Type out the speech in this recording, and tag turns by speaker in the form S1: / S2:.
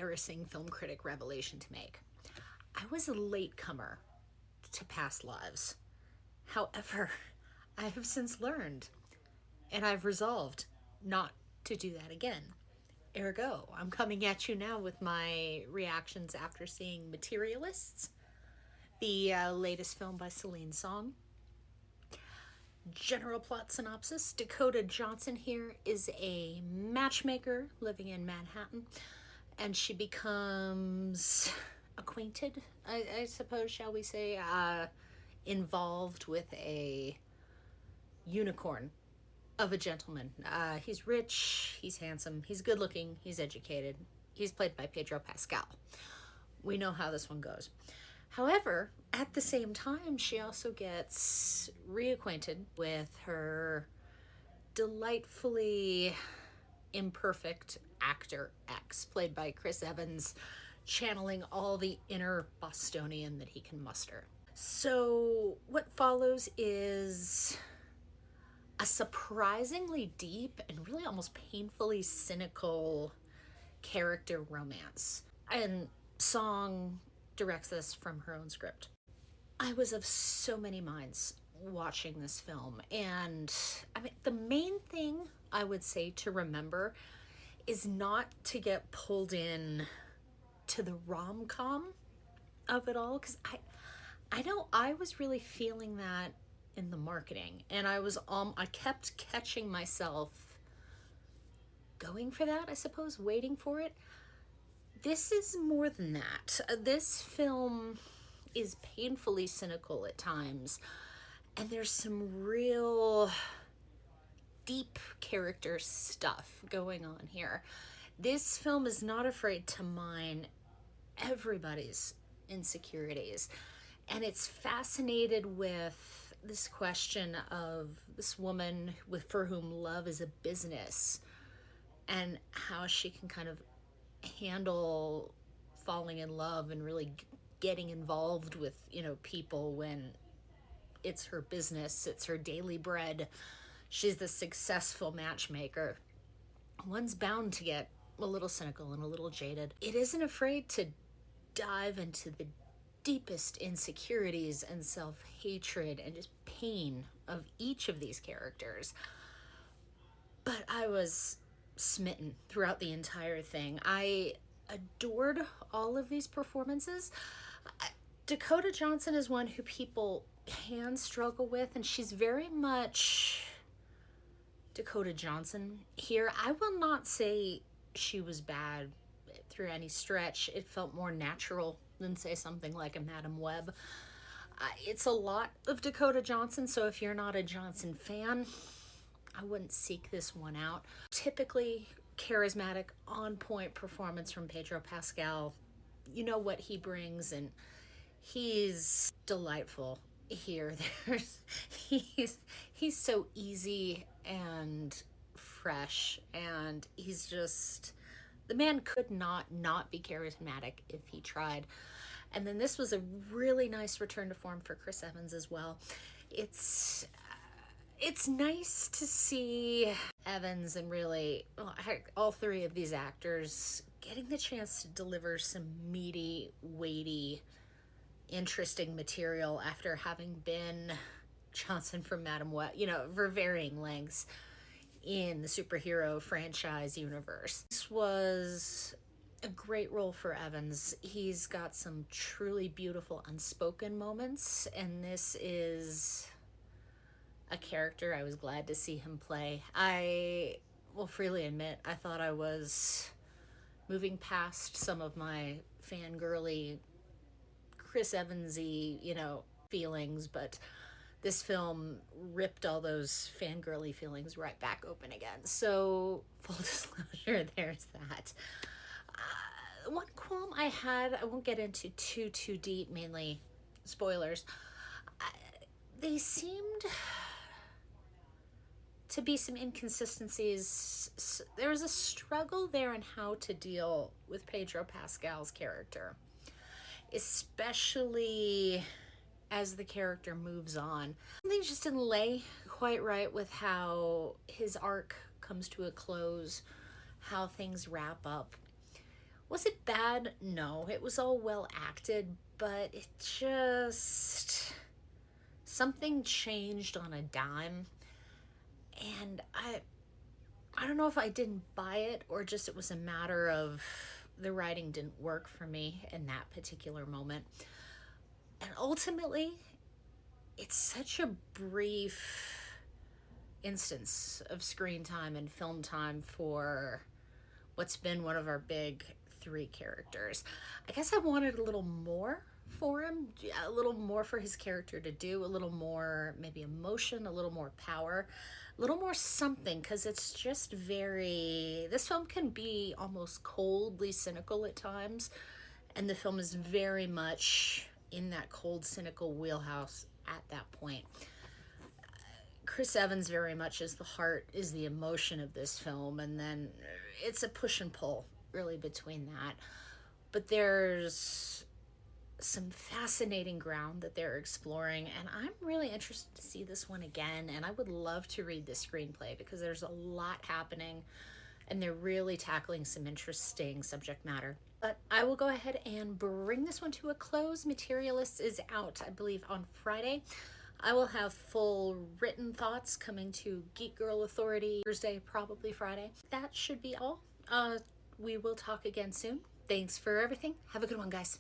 S1: embarrassing film critic revelation to make. I was a latecomer to past lives. However, I have since learned and I've resolved not to do that again. Ergo, I'm coming at you now with my reactions after seeing Materialists, the latest film by Celine Song. General plot synopsis: Dakota Johnson here is a matchmaker living in Manhattan, and she becomes acquainted, I suppose, shall we say, involved with a unicorn of a gentleman. He's rich, he's handsome, he's good looking, he's educated. He's played by Pedro Pascal. We know how this one goes. However, at the same time, she also gets reacquainted with her delightfully imperfect actor X, played by Chris Evans, channeling all the inner Bostonian that he can muster. So what follows is a surprisingly deep and really almost painfully cynical character romance. And Song directs this from her own script. I was of so many minds watching this film, and I mean, the main thing I would say to remember is not to get pulled in to the rom-com of it all, because I know I was really feeling that in the marketing, and I kept catching myself going for that, I suppose, waiting for it. This is more than that. This film is painfully cynical at times, and there's some real deep character stuff going on here. This film is not afraid to mine everybody's insecurities, and it's fascinated with this question of this woman for whom love is a business, and how she can kind of handle falling in love and really getting involved with, people when it's her business, it's her daily bread. She's the successful matchmaker. One's bound to get a little cynical and a little jaded. It isn't afraid to dive into the deepest insecurities and self-hatred and just pain of each of these characters. But I was smitten throughout the entire thing. I adored all of these performances. Dakota Johnson is one who people can struggle with, and she's very much Dakota Johnson here. I will not say she was bad through any stretch. It felt more natural than, say, something like a Madam Web. It's a lot of Dakota Johnson, so if you're not a Johnson fan, I wouldn't seek this one out. Typically charismatic, on-point performance from Pedro Pascal. You know what he brings, and he's delightful here. He's so easy and fresh, and he's just, the man could not be charismatic if he tried. And then this was a really nice return to form for Chris Evans as well. It's nice to see Evans and really all three of these actors getting the chance to deliver some meaty, weighty, interesting material after having been Johnson from Madam Web, for varying lengths in the superhero franchise universe. This was a great role for Evans. He's got some truly beautiful unspoken moments, and this is a character I was glad to see him play. I will freely admit I thought I was moving past some of my fangirly Chris Evans-y, feelings, but this film ripped all those fangirly feelings right back open again. So, full disclosure, there's that. One qualm I had, I won't get into too deep, mainly spoilers. They seemed to be some inconsistencies. There was a struggle there in how to deal with Pedro Pascal's character, especially as the character moves on. Things just didn't lay quite right with how his arc comes to a close, how things wrap up. Was it bad? No, it was all well acted, but it just, something changed on a dime, and I don't know if I didn't buy it or just it was a matter of the writing didn't work for me in that particular moment. And ultimately, it's such a brief instance of screen time and film time for what's been one of our big three characters. I guess I wanted a little more for him, a little more for his character to do, a little more maybe emotion, a little more power, a little more something, because it's just very, this film can be almost coldly cynical at times, and the film is very much in that cold cynical wheelhouse at that point. Chris Evans very much is the heart, is the emotion of this film, and then it's a push and pull really between that. But there's some fascinating ground that they're exploring, and I'm really interested to see this one again, and I would love to read the screenplay because there's a lot happening and they're really tackling some interesting subject matter. But I will go ahead and bring this one to a close. Materialists is out, I believe, on Friday. I will have full written thoughts coming to Geek Girl Authority Thursday, probably Friday. That should be all. We will talk again soon. Thanks for everything. Have a good one, guys.